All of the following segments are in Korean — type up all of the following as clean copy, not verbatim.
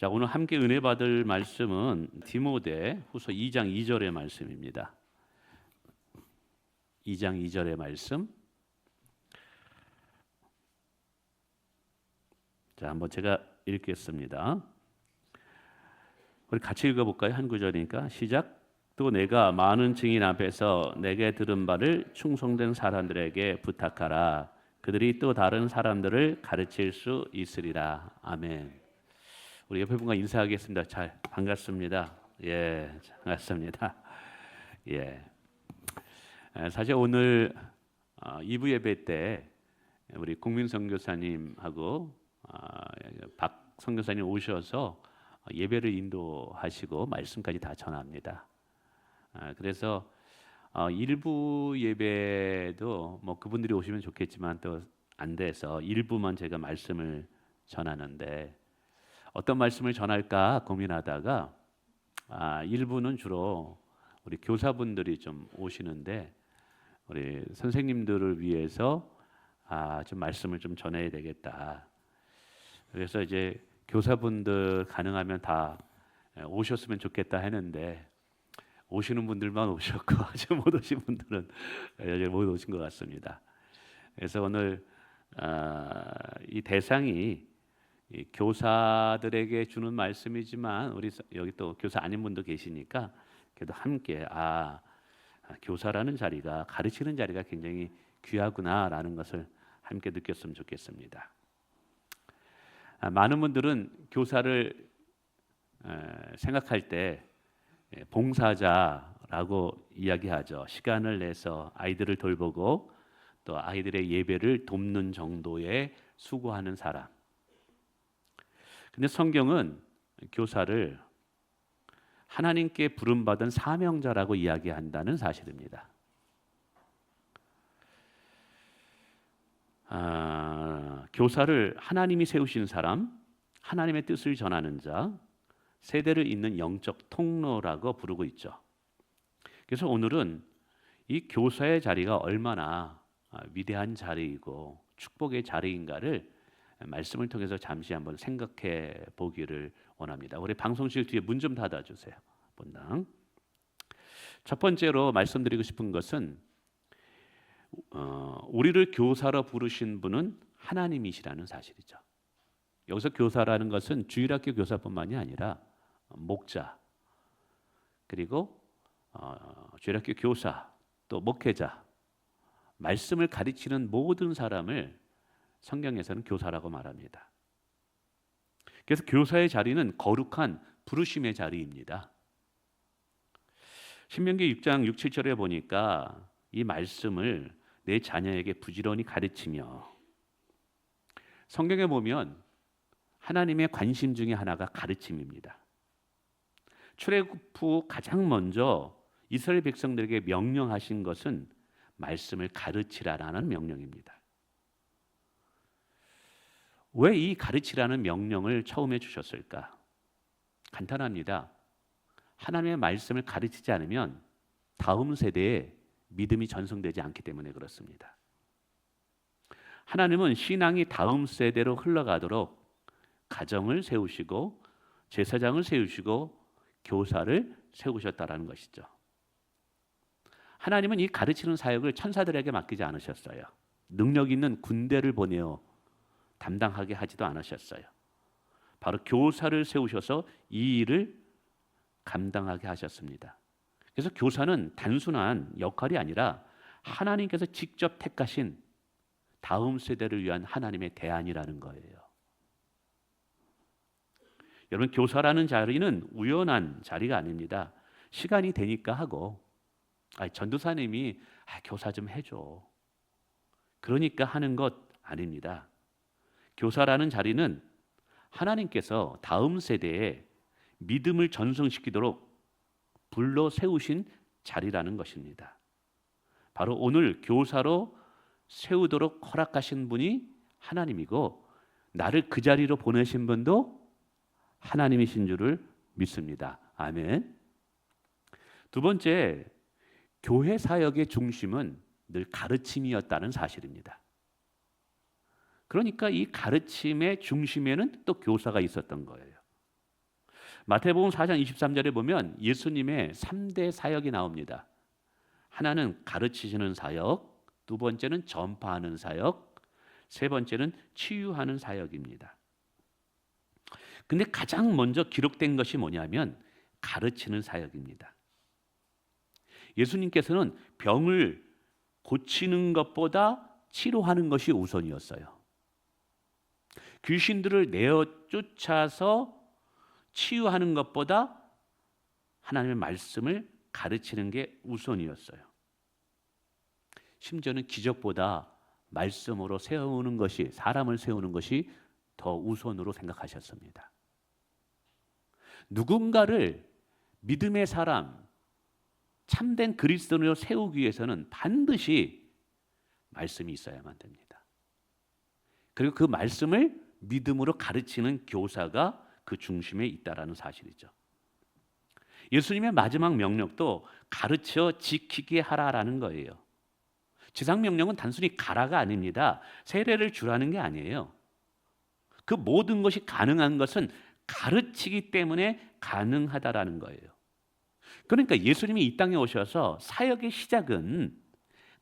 자, 오늘 함께 은혜 받을 말씀은 디모데 후서 2장 2절의 말씀입니다. 2장 2절의 말씀. 자, 한번 제가 읽겠습니다. 우리 같이 읽어볼까요? 한 구절이니까 시작. 또 내가 많은 증인 앞에서 내게 들은 바를 충성된 사람들에게 부탁하라. 그들이 또 다른 사람들을 가르칠 수 있으리라. 아멘. 우리 옆에 분과 인사하겠습니다. 잘 반갑습니다. 예, 반갑습니다. 예. 사실 오늘 2부 예배 때 우리 국민 선교사님하고 박 선교사님 오셔서 예배를 인도하시고 말씀까지 다 전합니다. 그래서 일부 예배도 뭐 그분들이 오시면 좋겠지만 또 안 돼서 일부만 제가 말씀을 전하는데 어떤 말씀을 전할까 고민하다가 일부는 주로 우리 교사분들이 좀 오시는데 우리 선생님들을 위해서 좀 말씀을 좀 전해야 되겠다. 그래서 이제 교사분들 가능하면 다 오셨으면 좋겠다 했는데 오시는 분들만 오셨고 아직 못 오신 분들은 여전히 못 오신 것 같습니다. 그래서 오늘 이 대상이 이 교사들에게 주는 말씀이지만 우리 여기 또 교사 아닌 분도 계시니까 그래도 함께 교사라는 자리가 가르치는 자리가 굉장히 귀하구나라는 것을 함께 느꼈으면 좋겠습니다. 많은 분들은 교사를 생각할 때 봉사자라고 이야기하죠. 시간을 내서 아이들을 돌보고 또 아이들의 예배를 돕는 정도의 수고하는 사람. 근데 성경은 교사를 하나님께 부름받은 사명자라고 이야기한다는 사실입니다. 교사를 하나님이 세우신 사람, 하나님의 뜻을 전하는 자, 세대를 잇는 영적 통로라고 부르고 있죠. 그래서 오늘은 이 교사의 자리가 얼마나 위대한 자리이고 축복의 자리인가를 말씀을 통해서 잠시 한번 생각해 보기를 원합니다. 우리 방송실 뒤에 문 좀 닫아주세요. 본당. 첫 번째로 말씀드리고 싶은 것은 우리를 교사로 부르신 분은 하나님이시라는 사실이죠. 여기서 교사라는 것은 주일학교 교사뿐만이 아니라 목자 그리고 주일학교 교사 또 목회자 말씀을 가르치는 모든 사람을 성경에서는 교사라고 말합니다. 그래서 교사의 자리는 거룩한 부르심의 자리입니다. 신명기 6장 6, 7절에 보니까 이 말씀을 내 자녀에게 부지런히 가르치며 성경에 보면 하나님의 관심 중에 하나가 가르침입니다. 출애굽 후 가장 먼저 이스라엘 백성들에게 명령하신 것은 말씀을 가르치라라는 명령입니다. 왜 이 가르치라는 명령을 처음에 주셨을까? 간단합니다. 하나님의 말씀을 가르치지 않으면 다음 세대에 믿음이 전송되지 않기 때문에 그렇습니다. 하나님은 신앙이 다음 세대로 흘러가도록 가정을 세우시고 제사장을 세우시고 교사를 세우셨다라는 것이죠. 하나님은 이 가르치는 사역을 천사들에게 맡기지 않으셨어요. 능력 있는 군대를 보내어 담당하게 하지도 않으셨어요. 바로 교사를 세우셔서 이 일을 감당하게 하셨습니다. 그래서 교사는 단순한 역할이 아니라 하나님께서 직접 택하신 다음 세대를 위한 하나님의 대안이라는 거예요. 여러분, 교사라는 자리는 우연한 자리가 아닙니다. 시간이 되니까 하고 전도사님이 교사 좀 해줘. 그러니까 하는 것 아닙니다. 교사라는 자리는 하나님께서 다음 세대에 믿음을 전승시키도록 불러 세우신 자리라는 것입니다. 바로 오늘 교사로 세우도록 허락하신 분이 하나님이고 나를 그 자리로 보내신 분도 하나님이신 줄을 믿습니다. 아멘. 두 번째, 교회 사역의 중심은 늘 가르침이었다는 사실입니다. 그러니까 이 가르침의 중심에는 또 교사가 있었던 거예요. 마태복음 4장 23절에 보면 예수님의 3대 사역이 나옵니다. 하나는 가르치시는 사역, 두 번째는 전파하는 사역, 세 번째는 치유하는 사역입니다. 근데 가장 먼저 기록된 것이 뭐냐면 가르치는 사역입니다. 예수님께서는 병을 고치는 것보다 치료하는 것이 우선이었어요. 귀신들을 내어 쫓아서 치유하는 것보다 하나님의 말씀을 가르치는 게 우선이었어요. 심지어는 기적보다 말씀으로 세우는 것이, 사람을 세우는 것이 더 우선으로 생각하셨습니다. 누군가를 믿음의 사람, 참된 그리스도인으로 세우기 위해서는 반드시 말씀이 있어야만 됩니다. 그리고 그 말씀을 믿음으로 가르치는 교사가 그 중심에 있다라는 사실이죠. 예수님의 마지막 명령도 가르쳐 지키게 하라라는 거예요. 지상 명령은 단순히 가라가 아닙니다. 세례를 주라는 게 아니에요. 그 모든 것이 가능한 것은 가르치기 때문에 가능하다라는 거예요. 그러니까 예수님이 이 땅에 오셔서 사역의 시작은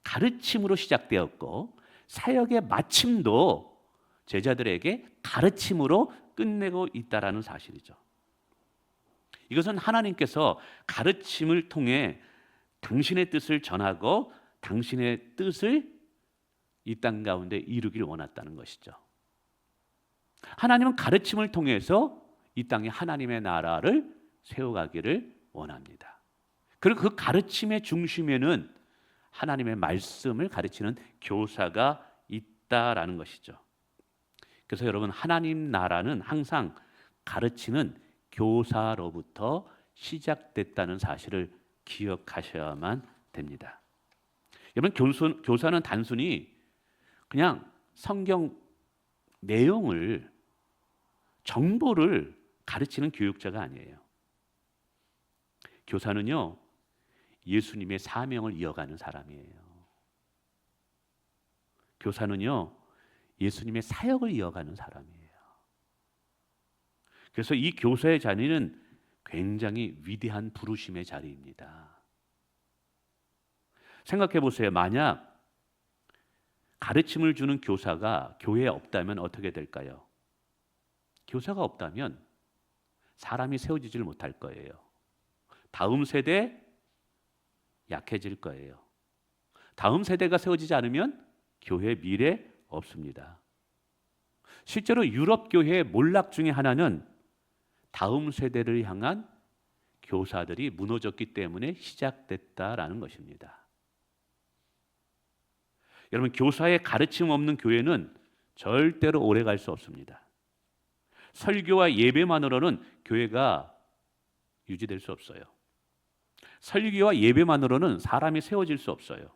가르침으로 시작되었고 사역의 마침도 제자들에게 가르침으로 끝내고 있다라는 사실이죠. 이것은 하나님께서 가르침을 통해 당신의 뜻을 전하고 당신의 뜻을 이 땅 가운데 이루기를 원했다는 것이죠. 하나님은 가르침을 통해서 이 땅에 하나님의 나라를 세워가기를 원합니다. 그리고 그 가르침의 중심에는 하나님의 말씀을 가르치는 교사가 있다라는 것이죠. 그래서 여러분, 하나님 나라는 항상 가르치는 교사로부터 시작됐다는 사실을 기억하셔야만 됩니다. 여러분, 교사는 단순히 그냥 성경 내용을, 정보를 가르치는 교육자가 아니에요. 교사는요, 예수님의 사명을 이어가는 사람이에요. 교사는요, 예수님의 사역을 이어가는 사람이에요. 그래서 이 교사의 자리는 굉장히 위대한 부르심의 자리입니다. 생각해 보세요. 만약 가르침을 주는 교사가 교회에 없다면 어떻게 될까요? 교사가 없다면 사람이 세워지질 못할 거예요. 다음 세대 약해질 거예요. 다음 세대가 세워지지 않으면 교회 미래 없습니다. 실제로 유럽 교회의 몰락 중에 하나는 다음 세대를 향한 교사들이 무너졌기 때문에 시작됐다라는 것입니다. 여러분, 교사의 가르침 없는 교회는 절대로 오래 갈 수 없습니다. 설교와 예배만으로는 교회가 유지될 수 없어요. 설교와 예배만으로는 사람이 세워질 수 없어요.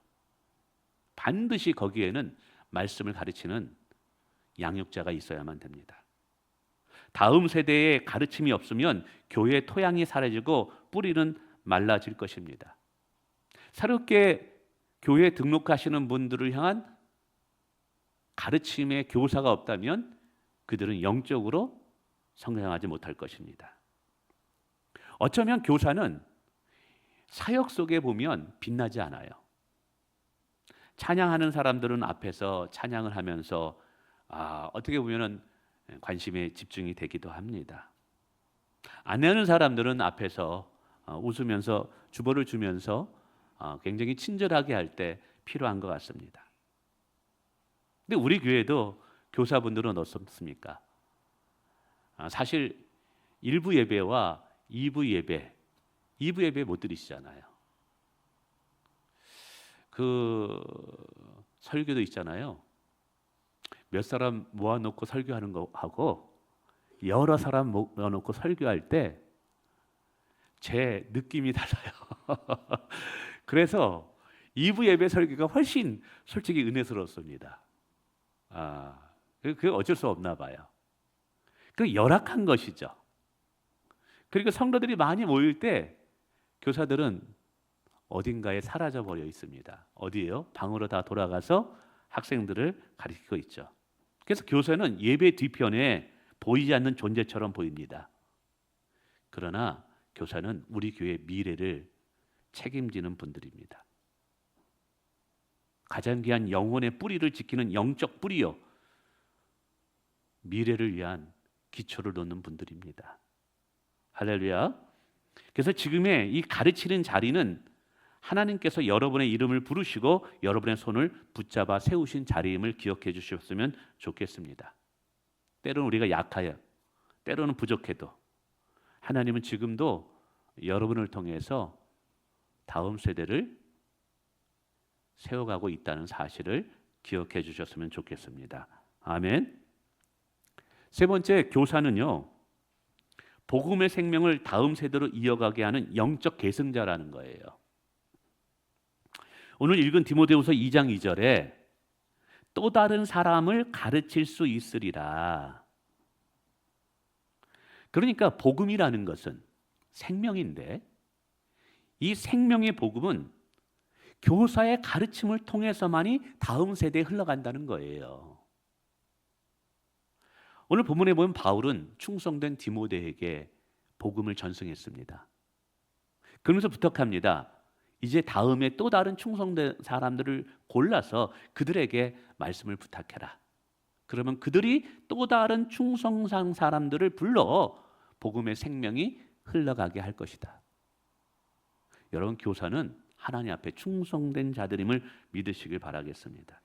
반드시 거기에는 말씀을 가르치는 양육자가 있어야만 됩니다. 다음 세대의 가르침이 없으면 교회의 토양이 사라지고 뿌리는 말라질 것입니다. 새롭게 교회에 등록하시는 분들을 향한 가르침의 교사가 없다면 그들은 영적으로 성장하지 못할 것입니다. 어쩌면 교사는 사역 속에 보면 빛나지 않아요. 찬양하는 사람들은 앞에서 찬양을 하면서 어떻게 보면은 관심에 집중이 되기도 합니다. 안 하는 사람들은 앞에서 웃으면서 주보를 주면서 굉장히 친절하게 할 때 필요한 것 같습니다. 근데 우리 교회도 교사분들은 어떻습니까? 사실 1부 예배와 2부 예배 못 드리시잖아요. 그 설교도 있잖아요. 몇 사람 모아놓고 설교하는 거하고 여러 사람 모아놓고 설교할 때 제 느낌이 달라요. 그래서 2부 예배 설교가 훨씬 솔직히 은혜스럽습니다. 그게 어쩔 수 없나 봐요. 그 열악한 것이죠. 그리고 성도들이 많이 모일 때 교사들은 어딘가에 사라져 버려 있습니다. 어디예요? 방으로 다 돌아가서 학생들을 가르치고 있죠. 그래서 교사는 예배 뒤편에 보이지 않는 존재처럼 보입니다. 그러나 교사는 우리 교회의 미래를 책임지는 분들입니다. 가장 귀한 영혼의 뿌리를 지키는 영적 뿌리요, 미래를 위한 기초를 놓는 분들입니다. 할렐루야. 그래서 지금의 이 가르치는 자리는 하나님께서 여러분의 이름을 부르시고 여러분의 손을 붙잡아 세우신 자리임을 기억해 주셨으면 좋겠습니다. 때로는 우리가 약하여, 때로는 부족해도 하나님은 지금도 여러분을 통해서 다음 세대를 세워가고 있다는 사실을 기억해 주셨으면 좋겠습니다. 아멘. 세 번째, 교사는요, 복음의 생명을 다음 세대로 이어가게 하는 영적 계승자라는 거예요. 오늘 읽은 디모데후서 2장 2절에 또 다른 사람을 가르칠 수 있으리라. 그러니까 복음이라는 것은 생명인데, 이 생명의 복음은 교사의 가르침을 통해서만이 다음 세대에 흘러간다는 거예요. 오늘 본문에 보면 바울은 충성된 디모데에게 복음을 전승했습니다. 그러면서 부탁합니다. 이제 다음에 또 다른 충성된 사람들을 골라서 그들에게 말씀을 부탁해라. 그러면 그들이 또 다른 충성상 사람들을 불러 복음의 생명이 흘러가게 할 것이다. 여러분, 교사는 하나님 앞에 충성된 자들임을 믿으시길 바라겠습니다.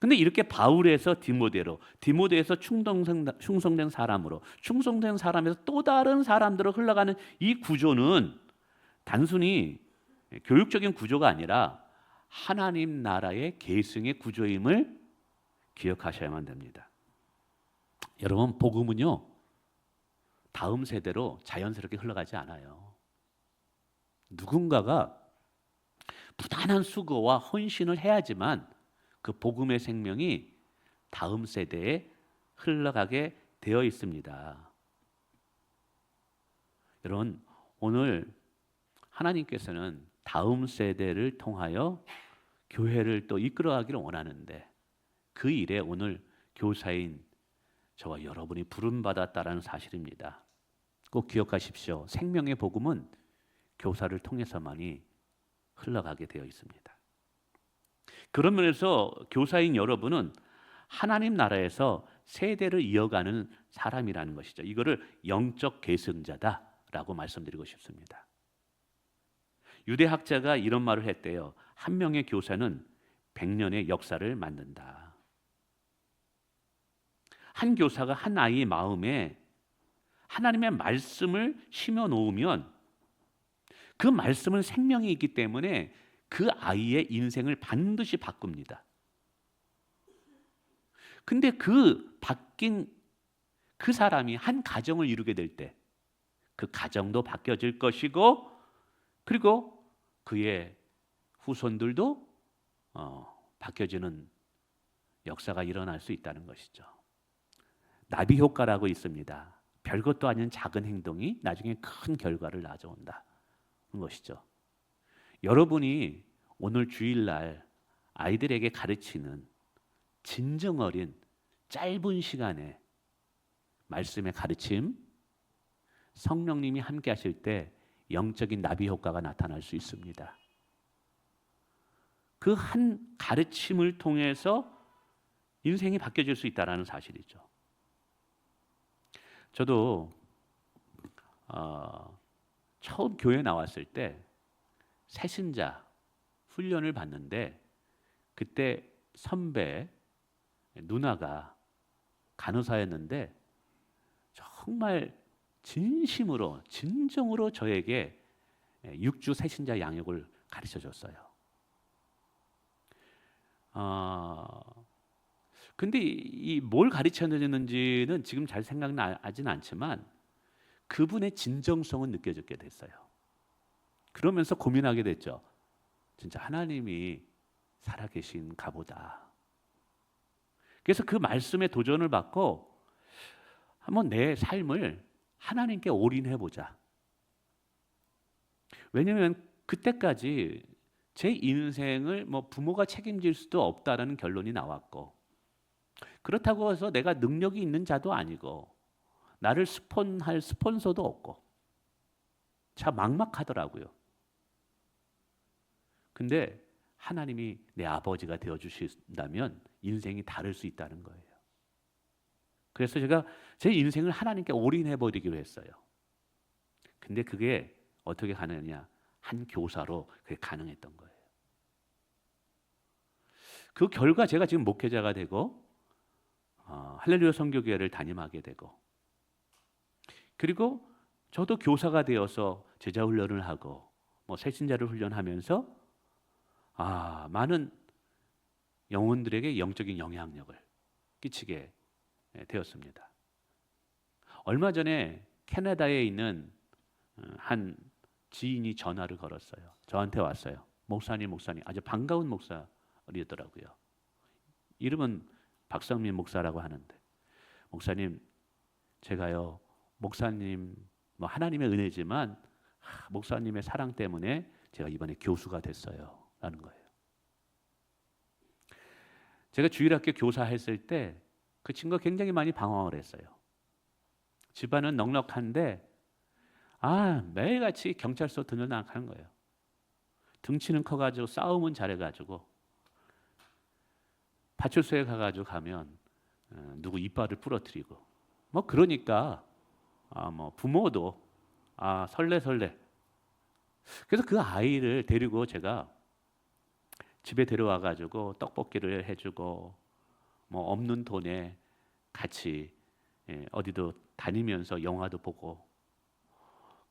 근데 이렇게 바울에서 디모데로, 디모데에서 충성된 사람으로, 충성된 사람에서 또 다른 사람들로 흘러가는 이 구조는 단순히 교육적인 구조가 아니라 하나님 나라의 계승의 구조임을 기억하셔야만 됩니다. 여러분, 복음은요, 다음 세대로 자연스럽게 흘러가지 않아요. 누군가가 부단한 수고와 헌신을 해야지만 그 복음의 생명이 다음 세대에 흘러가게 되어 있습니다. 여러분, 오늘 하나님께서는 다음 세대를 통하여 교회를 또 이끌어가기를 원하는데, 그 일에 오늘 교사인 저와 여러분이 부름받았다라는 사실입니다. 꼭 기억하십시오. 생명의 복음은 교사를 통해서만이 흘러가게 되어 있습니다. 그런 면에서 교사인 여러분은 하나님 나라에서 세대를 이어가는 사람이라는 것이죠. 이거를 영적 계승자다라고 말씀드리고 싶습니다. 유대 학자가 이런 말을 했대요. 한 명의 교사는 100년의 역사를 만든다. 한 교사가 한 아이의 마음에 하나님의 말씀을 심어 놓으면 그 말씀은 생명이 있기 때문에 그 아이의 인생을 반드시 바꿉니다. 근데 그 바뀐 그 사람이 한 가정을 이루게 될 때 그 가정도 바뀌어질 것이고, 그리고 그의 후손들도 바뀌어지는 역사가 일어날 수 있다는 것이죠. 나비 효과라고 있습니다. 별것도 아닌 작은 행동이 나중에 큰 결과를 가져온다는 것이죠. 여러분이 오늘 주일날 아이들에게 가르치는 진정 어린 짧은 시간에 말씀의 가르침, 성령님이 함께 하실 때 영적인 나비 효과가 나타날 수 있습니다. 그 한 가르침을 통해서 인생이 바뀌어질 수 있다는 사실이죠. 저도 처음 교회 나왔을 때 새신자 훈련을 받는데, 그때 선배 누나가 간호사였는데 정말 진심으로 진정으로 저에게 6주 새신자 양육을 가르쳐 줬어요. 근데 이 뭘 가르쳤는지는 지금 잘 생각나진 않지만 그분의 진정성은 느껴지게 됐어요. 그러면서 고민하게 됐죠. 진짜 하나님이 살아계신가 보다. 그래서 그 말씀에 도전을 받고 한번 내 삶을 하나님께 올인해 보자. 왜냐하면 그때까지 제 인생을 부모가 책임질 수도 없다라는 결론이 나왔고, 그렇다고 해서 내가 능력이 있는 자도 아니고 나를 스폰할 스폰서도 없고 참 막막하더라고요. 근데 하나님이 내 아버지가 되어 주신다면 인생이 다를 수 있다는 거예요. 그래서 제가 제 인생을 하나님께 올인해 버리기로 했어요. 근데 그게 어떻게 가능하냐? 한 교사로 그게 가능했던 거예요. 그 결과 제가 지금 목회자가 되고 할렐루야 선교교회를 담임하게 되고, 그리고 저도 교사가 되어서 제자 훈련을 하고 뭐 새신자를 훈련하면서 많은 영혼들에게 영적인 영향력을 끼치게 되었습니다. 얼마 전에 캐나다에 있는 한 지인이 전화를 걸었어요. 저한테 왔어요. 목사님, 아주 반가운 목사이더라고요. 이름은 박성민 목사라고 하는데, 목사님, 제가요 목사님 뭐 하나님의 은혜지만 목사님의 사랑 때문에 제가 이번에 교수가 됐어요 라는 거예요. 제가 주일학교 교사했을 때 그 친구가 굉장히 많이 방황을 했어요. 집안은 넉넉한데 매일같이 경찰서 들여나가는 거예요. 등치는 커가지고 싸움은 잘해가지고 파출소에 가가지고 가면 누구 이빨을 부러뜨리고 뭐 그러니까 뭐 부모도 설레. 그래서 그 아이를 데리고 제가 집에 데려와가지고 떡볶이를 해주고 뭐 없는 돈에 같이 어디도 다니면서 영화도 보고,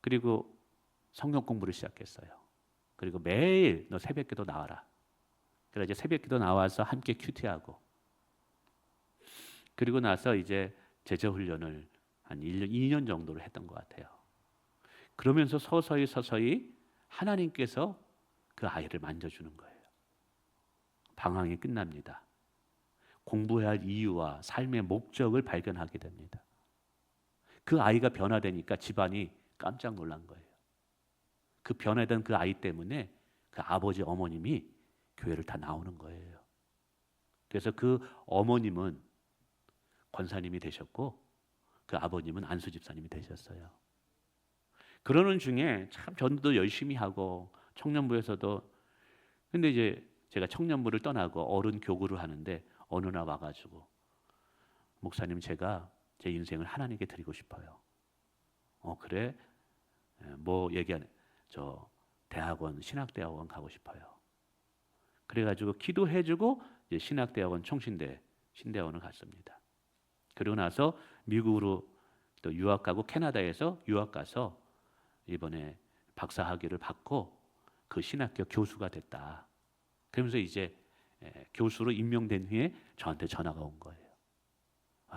그리고 성경 공부를 시작했어요. 그리고 매일 너 새벽기도 나와라. 그래서 이제 새벽기도 나와서 함께 큐티하고, 그리고 나서 이제 제자 훈련을 한 1년, 2년 정도를 했던 것 같아요. 그러면서 서서히 하나님께서 그 아이를 만져주는 거예요. 방황이 끝납니다. 공부해야 할 이유와 삶의 목적을 발견하게 됩니다. 그 아이가 변화되니까 집안이 깜짝 놀란 거예요. 그 변화된 그 아이 때문에 그 아버지 어머님이 교회를 다 나오는 거예요. 그래서 그 어머님은 권사님이 되셨고 그 아버님은 안수 집사님이 되셨어요. 그러는 중에 참 전도 열심히 하고 청년부에서도, 근데 이제 제가 청년부를 떠나고 어른 교구를 하는데 어느 날 와가지고 목사님, 제가 제 인생을 하나님께 드리고 싶어요. 그래? 뭐 얘기하네. 저 대학원, 신학대학원 가고 싶어요. 그래가지고 기도해주고 이제 신학대학원 신대원을 갔습니다. 그리고 나서 미국으로 또 유학 가고 캐나다에서 유학 가서 이번에 박사학위를 받고 그 신학교 교수가 됐다. 그러면서 이제 교수로 임명된 후에 저한테 전화가 온 거예요.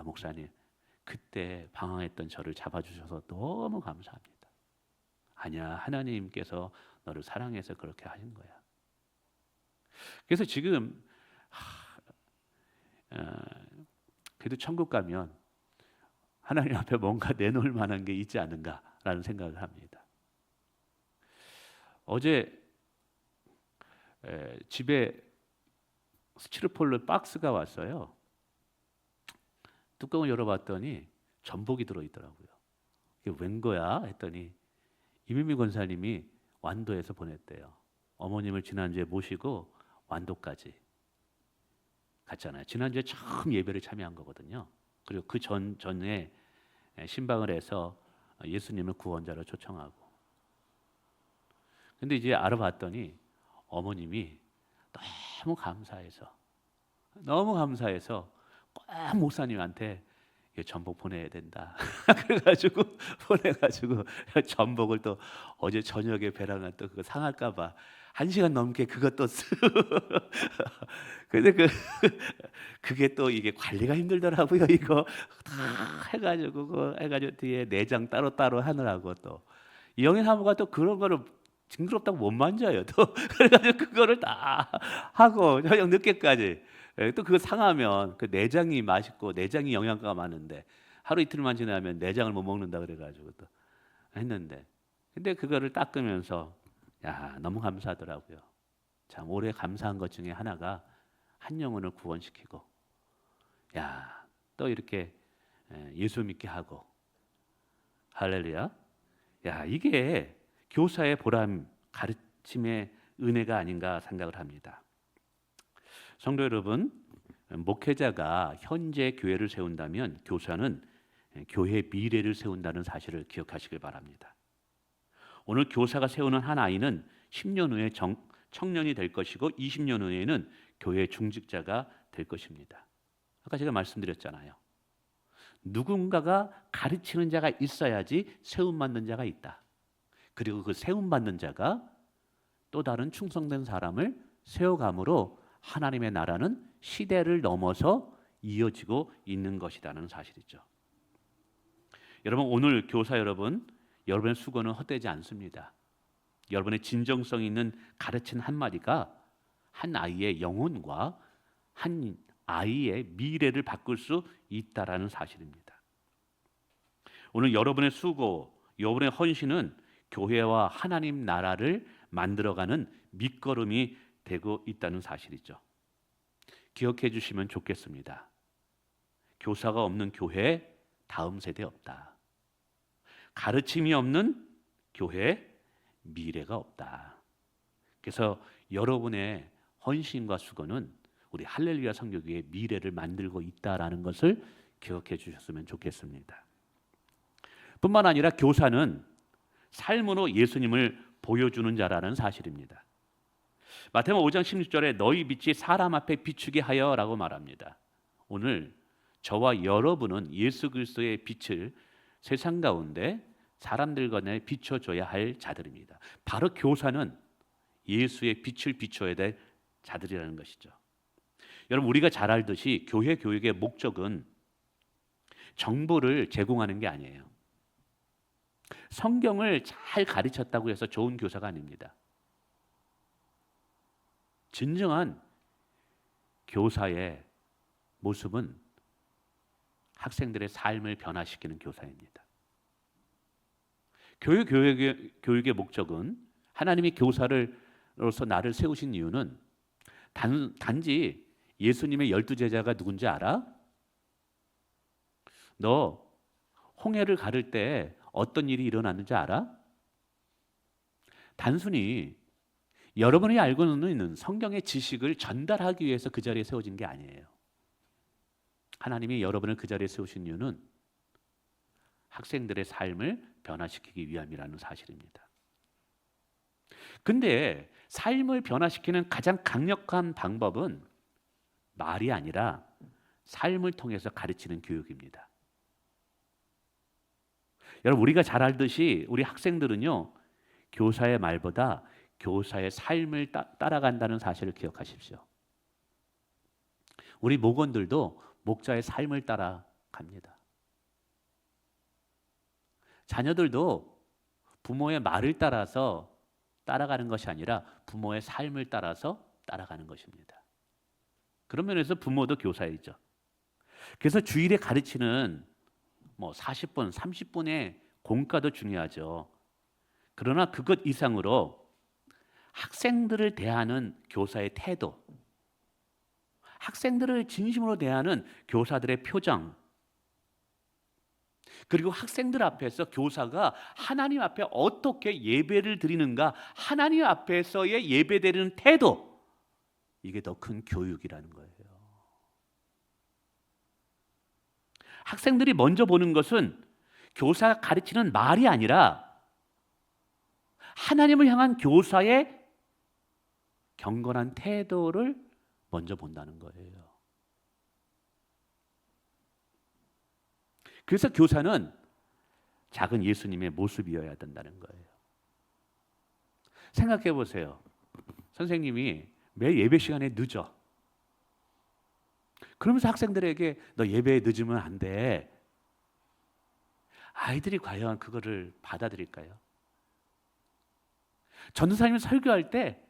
목사님, 그때 방황했던 저를 잡아주셔서 너무 감사합니다. 아니야, 하나님께서 너를 사랑해서 그렇게 하신 거야. 그래서 지금 그래도 천국 가면 하나님 앞에 뭔가 내놓을 만한 게 있지 않은가라는 생각을 합니다. 어제 집에 스티로폼 박스가 왔어요. 뚜껑을 열어봤더니 전복이 들어있더라고요. 이게 웬 거야 했더니 이민미 권사님이 완도에서 보냈대요. 어머님을 지난주에 모시고 완도까지 갔잖아요. 지난주에 처음 예배를 참여한 거거든요. 그리고 그 전에 신방을 해서 예수님을 구원자로 초청하고, 근데 이제 알아봤더니 어머님이 너무 감사해서 꼭 목사님한테 전복 보내야 된다. 그래가지고 보내가지고 전복을 또 어제 저녁에 배랑은 또 그거 상할까봐 1시간 넘게 그것도 근데 그게 또 이게 관리가 힘들더라고요. 이거 다 해가지고 뒤에 내장 따로 하느라고 또 이영애 사모가 또 그런 거를 징그럽다고 못 만져요. 또 그래가지고 그거를 다 하고 저녁 늦게까지. 또 그거 상하면 그 내장이 맛있고 내장이 영양가가 많은데 하루 이틀만 지나면 내장을 못 먹는다 그래가지고 또 했는데, 근데 그거를 닦으면서 너무 감사하더라고요. 참 올해 감사한 것 중에 하나가 한 영혼을 구원시키고 또 이렇게 예수 믿게 하고 할렐루야. 야, 이게 교사의 보람, 가르침의 은혜가 아닌가 생각을 합니다. 성도 여러분, 목회자가 현재 교회를 세운다면 교사는 교회의 미래를 세운다는 사실을 기억하시길 바랍니다. 오늘 교사가 세우는 한 아이는 10년 후에 청년이 될 것이고 20년 후에는 교회 중직자가 될 것입니다. 아까 제가 말씀드렸잖아요. 누군가가 가르치는 자가 있어야지 세움받는 자가 있다. 그리고 그 세움받는 자가 또 다른 충성된 사람을 세워감으로 하나님의 나라는 시대를 넘어서 이어지고 있는 것이라는 사실이죠. 여러분, 오늘 교사 여러분, 여러분의 수고는 헛되지 않습니다. 여러분의 진정성 있는 가르침 한마디가 한 아이의 영혼과 한 아이의 미래를 바꿀 수 있다라는 사실입니다. 오늘 여러분의 수고, 여러분의 헌신은 교회와 하나님 나라를 만들어가는 밑거름이 되고 있다는 사실이죠. 기억해 주시면 좋겠습니다. 교사가 없는 교회, 다음 세대 없다. 가르침이 없는 교회, 미래가 없다. 그래서 여러분의 헌신과 수고는 우리 할렐루야 선교교회의 미래를 만들고 있다라는 것을 기억해 주셨으면 좋겠습니다. 뿐만 아니라 교사는 삶으로 예수님을 보여주는 자라는 사실입니다. 마태복음 5장 16절에 너희 빛이 사람 앞에 비추게 하여라고 말합니다. 오늘 저와 여러분은 예수 그리스도의 빛을 세상 가운데 사람들 간에 비춰줘야 할 자들입니다. 바로 교사는 예수의 빛을 비춰야 될 자들이라는 것이죠. 여러분, 우리가 잘 알듯이 교회 교육의 목적은 정보를 제공하는 게 아니에요. 성경을 잘 가르쳤다고 해서 좋은 교사가 아닙니다. 진정한 교사의 모습은 학생들의 삶을 변화시키는 교사입니다. 교육의 목적은 하나님이 교사로서 나를 세우신 이유는 단지 예수님의 12제자가 누군지 알아? 너 홍해를 가를 때 어떤 일이 일어났는지 알아? 단순히 여러분이 알고 있는 성경의 지식을 전달하기 위해서 그 자리에 세워진 게 아니에요. 하나님이 여러분을 그 자리에 세우신 이유는 학생들의 삶을 변화시키기 위함이라는 사실입니다. 근데 삶을 변화시키는 가장 강력한 방법은 말이 아니라 삶을 통해서 가르치는 교육입니다. 여러분, 우리가 잘 알듯이 우리 학생들은요, 교사의 말보다 교사의 삶을 따라간다는 사실을 기억하십시오. 우리 목원들도 목자의 삶을 따라갑니다. 자녀들도 부모의 말을 따라서 따라가는 것이 아니라 부모의 삶을 따라서 따라가는 것입니다. 그런 면에서 부모도 교사이죠. 그래서 주일에 가르치는 40분, 30분의 공과도 중요하죠. 그러나 그것 이상으로 학생들을 대하는 교사의 태도, 학생들을 진심으로 대하는 교사들의 표정, 그리고 학생들 앞에서 교사가 하나님 앞에 어떻게 예배를 드리는가, 하나님 앞에서의 예배드리는 태도, 이게 더 큰 교육이라는 거예요. 학생들이 먼저 보는 것은 교사가 가르치는 말이 아니라 하나님을 향한 교사의 경건한 태도를 먼저 본다는 거예요. 그래서 교사는 작은 예수님의 모습이어야 된다는 거예요. 생각해 보세요. 선생님이 매일 예배 시간에 늦어. 그러면서 학생들에게 너 예배에 늦으면 안 돼. 아이들이 과연 그거를 받아들일까요? 전도사님이 설교할 때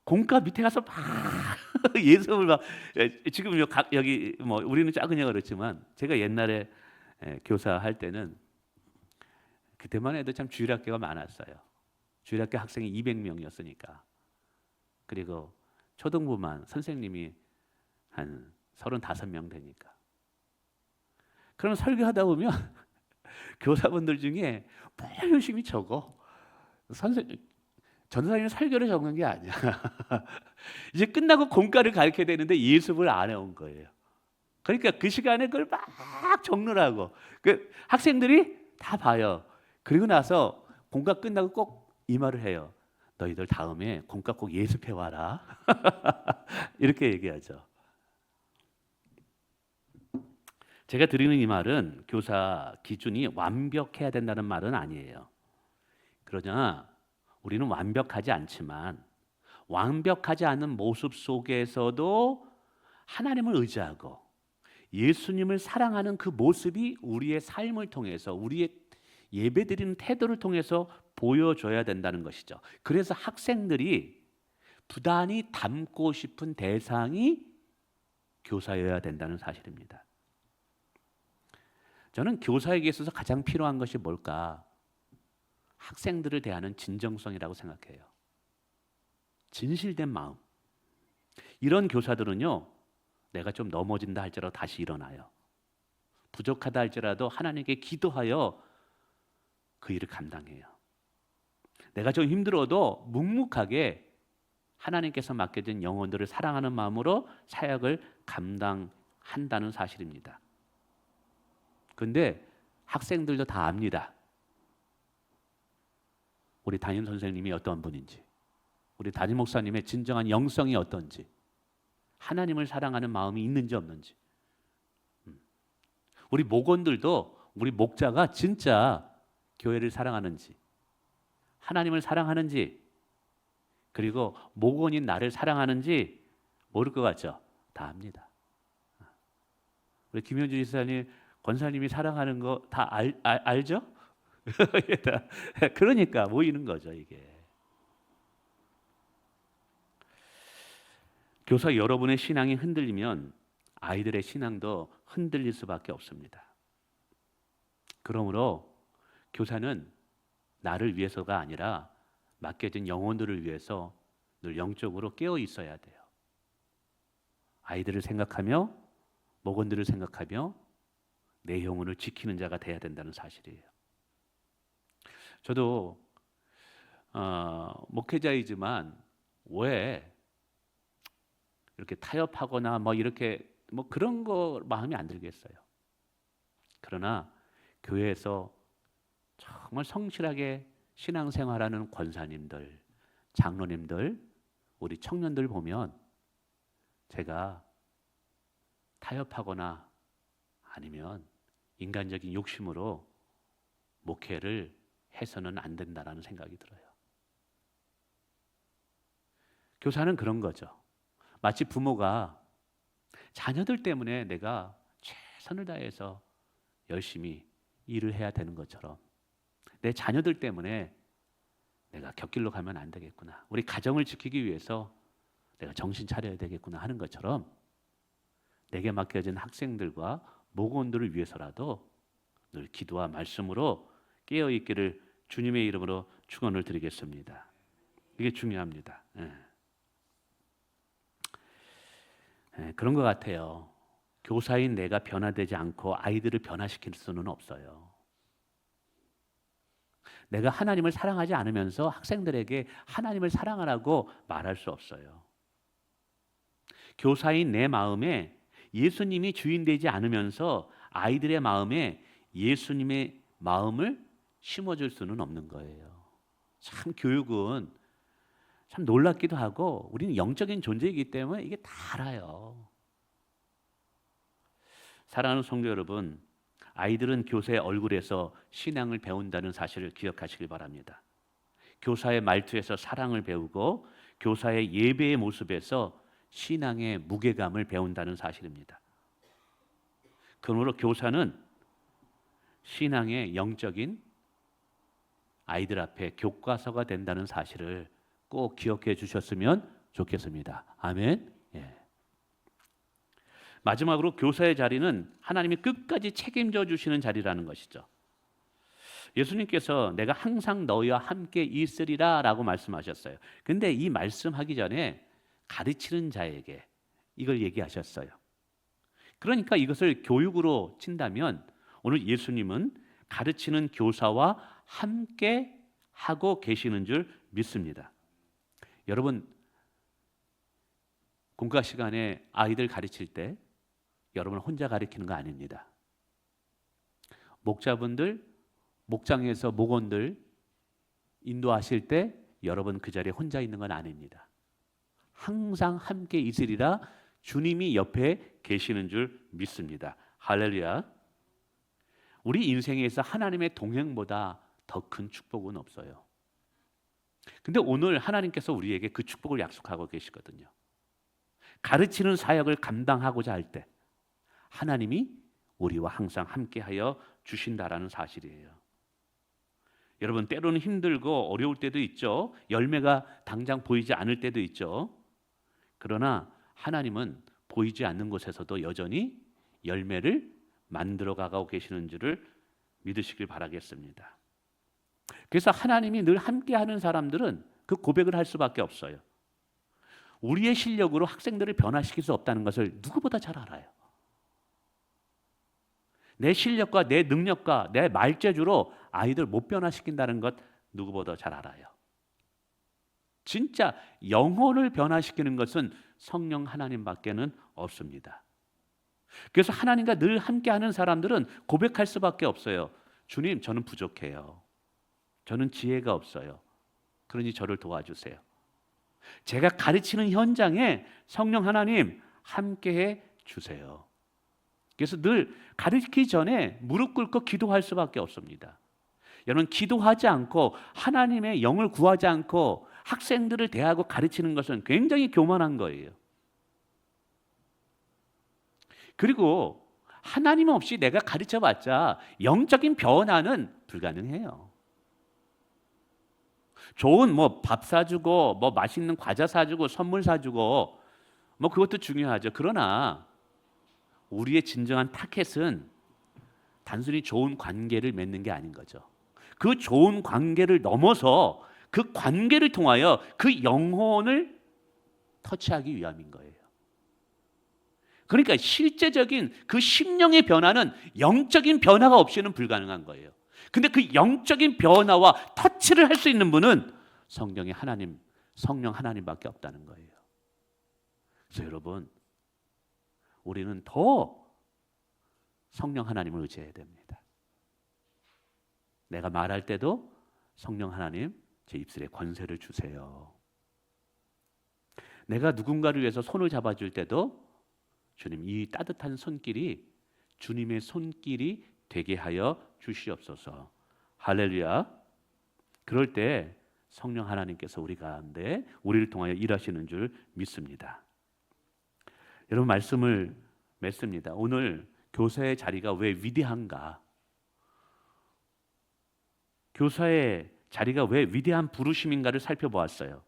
공과 밑에 가서 막 예수를 막 지금 여기 우리는 작으냐 그렇지만 제가 옛날에 교사할 때는 그때만 해도 참 주일학교가 많았어요. 주일학교 학생이 200명이었으니까. 그리고 초등부만 선생님이 한 35명 되니까. 그럼 설교하다 보면 교사분들 중에 뭘 열심히 적어. 전도사님은 설교를 적는 게 아니야. 이제 끝나고 공과를 가르쳐야 되는데 예습을 안 해온 거예요. 그러니까 그 시간에 그걸 막 적느라고. 그 학생들이 다 봐요. 그리고 나서 공과 끝나고 꼭 이 말을 해요. 너희들 다음에 공과 꼭 예습해 와라. 이렇게 얘기하죠. 제가 드리는 이 말은 교사 기준이 완벽해야 된다는 말은 아니에요. 그러나 우리는 완벽하지 않지만 완벽하지 않은 모습 속에서도 하나님을 의지하고 예수님을 사랑하는 그 모습이 우리의 삶을 통해서 우리의 예배드리는 태도를 통해서 보여줘야 된다는 것이죠. 그래서 학생들이 부단히 닮고 싶은 대상이 교사여야 된다는 사실입니다. 저는 교사에게 있어서 가장 필요한 것이 뭘까? 학생들을 대하는 진정성이라고 생각해요. 진실된 마음. 이런 교사들은요, 내가 좀 넘어진다 할지라도 다시 일어나요. 부족하다 할지라도 하나님께 기도하여 그 일을 감당해요. 내가 좀 힘들어도 묵묵하게 하나님께서 맡겨진 영혼들을 사랑하는 마음으로 사역을 감당한다는 사실입니다. 그런데 학생들도 다 압니다. 우리 담임 선생님이 어떤 분인지, 우리 담임 목사님의 진정한 영성이 어떤지, 하나님을 사랑하는 마음이 있는지 없는지. 우리 목원들도 우리 목자가 진짜 교회를 사랑하는지, 하나님을 사랑하는지, 그리고 목원인 나를 사랑하는지 모를 것 같죠? 다 압니다. 우리 김현주 지사님, 권사님이 사랑하는 거 다 알죠? 그러니까 모이는 거죠, 이게. 교사 여러분의 신앙이 흔들리면 아이들의 신앙도 흔들릴 수밖에 없습니다. 그러므로 교사는 나를 위해서가 아니라 맡겨진 영혼들을 위해서 늘 영적으로 깨어 있어야 돼요. 아이들을 생각하며 목원들을 생각하며 내 영혼을 지키는 자가 돼야 된다는 사실이에요. 저도 목회자이지만 왜 이렇게 타협하거나 뭐 이렇게 뭐 그런 거 마음이 안 들겠어요. 그러나 교회에서 정말 성실하게 신앙생활하는 권사님들, 장로님들, 우리 청년들 보면 제가 타협하거나 아니면 인간적인 욕심으로 목회를 해서는 안 된다라는 생각이 들어요. 교사는 그런 거죠. 마치 부모가 자녀들 때문에 내가 최선을 다해서 열심히 일을 해야 되는 것처럼 내 자녀들 때문에 내가 곁길로 가면 안 되겠구나. 우리 가정을 지키기 위해서 내가 정신 차려야 되겠구나 하는 것처럼 내게 맡겨진 학생들과 목원들을 위해서라도 늘 기도와 말씀으로 깨어 있기를 주님의 이름으로 축원을 드리겠습니다. 이게 중요합니다. 그런 것 같아요. 교사인 내가 변화되지 않고 아이들을 변화시킬 수는 없어요. 내가 하나님을 사랑하지 않으면서 학생들에게 하나님을 사랑하라고 말할 수 없어요. 교사인 내 마음에 예수님이 주인 되지 않으면서 아이들의 마음에 예수님의 마음을 심어줄 수는 없는 거예요. 참 교육은 참 놀랍기도 하고 우리는 영적인 존재이기 때문에 이게 다 알아요. 사랑하는 성도 여러분, 아이들은 교사의 얼굴에서 신앙을 배운다는 사실을 기억하시길 바랍니다. 교사의 말투에서 사랑을 배우고 교사의 예배의 모습에서 신앙의 무게감을 배운다는 사실입니다. 그러므로 교사는 신앙의 영적인 아이들 앞에 교과서가 된다는 사실을 꼭 기억해 주셨으면 좋겠습니다. 아멘. 예. 마지막으로 교사의 자리는 하나님이 끝까지 책임져 주시는 자리라는 것이죠. 예수님께서 내가 항상 너희와 함께 있으리라 라고 말씀하셨어요. 근데 이 말씀하기 전에 가르치는 자에게 이걸 얘기하셨어요. 그러니까 이것을 교육으로 친다면 오늘 예수님은 가르치는 교사와 함께 하고 계시는 줄 믿습니다. 여러분, 공과 시간에 아이들 가르칠 때 여러분 혼자 가르치는 거 아닙니다. 목자분들, 목장에서 목원들 인도하실 때 여러분 그 자리에 혼자 있는 건 아닙니다. 항상 함께 있으리라 주님이 옆에 계시는 줄 믿습니다. 할렐루야. 우리 인생에서 하나님의 동행보다 더 큰 축복은 없어요. 근데 오늘 하나님께서 우리에게 그 축복을 약속하고 계시거든요. 가르치는 사역을 감당하고자 할 때 하나님이 우리와 항상 함께하여 주신다라는 사실이에요. 여러분, 때로는 힘들고 어려울 때도 있죠. 열매가 당장 보이지 않을 때도 있죠. 그러나 하나님은 보이지 않는 곳에서도 여전히 열매를 만들어 가고 계시는 줄을 믿으시길 바라겠습니다. 그래서 하나님이 늘 함께하는 사람들은 그 고백을 할 수밖에 없어요. 우리의 실력으로 학생들을 변화시킬 수 없다는 것을 누구보다 잘 알아요. 내 실력과 내 능력과 내 말재주로 아이들 못 변화시킨다는 것 누구보다 잘 알아요. 진짜 영혼을 변화시키는 것은 성령 하나님밖에는 없습니다. 그래서 하나님과 늘 함께하는 사람들은 고백할 수밖에 없어요. 주님, 저는 부족해요. 저는 지혜가 없어요. 그러니 저를 도와주세요. 제가 가르치는 현장에 성령 하나님 함께해 주세요. 그래서 늘 가르치기 전에 무릎 꿇고 기도할 수밖에 없습니다. 여러분, 기도하지 않고 하나님의 영을 구하지 않고 학생들을 대하고 가르치는 것은 굉장히 교만한 거예요. 그리고 하나님 없이 내가 가르쳐봤자 영적인 변화는 불가능해요. 좋은 밥 사주고 맛있는 과자 사주고 선물 사주고 그것도 중요하죠. 그러나 우리의 진정한 타겟은 단순히 좋은 관계를 맺는 게 아닌 거죠. 그 좋은 관계를 넘어서 그 관계를 통하여 그 영혼을 터치하기 위함인 거예요. 그러니까 실제적인 그 심령의 변화는 영적인 변화가 없이는 불가능한 거예요. 근데 그 영적인 변화와 터치를 할 수 있는 분은 성령의 하나님, 성령 하나님밖에 없다는 거예요. 그래서 여러분, 우리는 더 성령 하나님을 의지해야 됩니다. 내가 말할 때도 성령 하나님, 제 입술에 권세를 주세요. 내가 누군가를 위해서 손을 잡아줄 때도 주님, 이 따뜻한 손길이 주님의 손길이 되게 하여 주시옵소서. 할렐루야. 그럴 때 성령 하나님께서 우리 가운데 우리를 통하여 일하시는 줄 믿습니다. 여러분, 말씀을 맺습니다. 오늘 교사의 자리가 왜 위대한가? 교사의 자리가 왜 위대한 부르심인가를 살펴보았어요.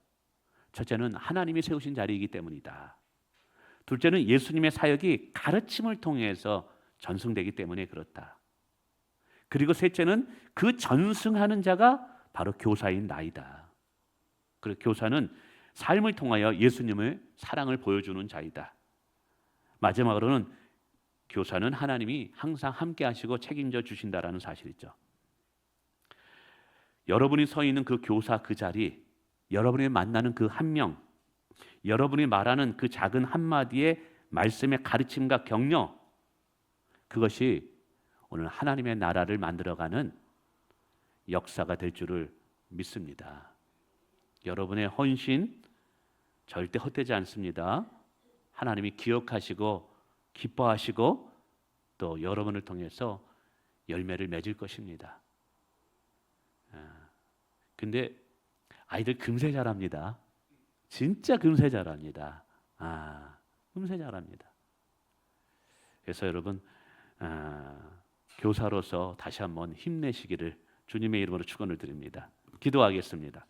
첫째는 하나님이 세우신 자리이기 때문이다. 둘째는 예수님의 사역이 가르침을 통해서 전승되기 때문에 그렇다. 그리고 셋째는 그 전승하는 자가 바로 교사인 나이다. 그리고 교사는 삶을 통하여 예수님의 사랑을 보여주는 자이다. 마지막으로는 교사는 하나님이 항상 함께 하시고 책임져 주신다라는 사실이죠. 여러분이 서 있는 그 교사 그 자리, 여러분이 만나는 그 한 명, 여러분이 말하는 그 작은 한마디의 말씀의 가르침과 격려, 그것이 오늘 하나님의 나라를 만들어가는 역사가 될 줄을 믿습니다. 여러분의 헌신 절대 헛되지 않습니다. 하나님이 기억하시고 기뻐하시고 또 여러분을 통해서 열매를 맺을 것입니다. 근데 아이들 금세 자랍니다. 진짜 금세 자랍니다. 금세 자랍니다. 그래서 여러분, 교사로서 다시 한번 힘내시기를 주님의 이름으로 축원을 드립니다. 기도하겠습니다.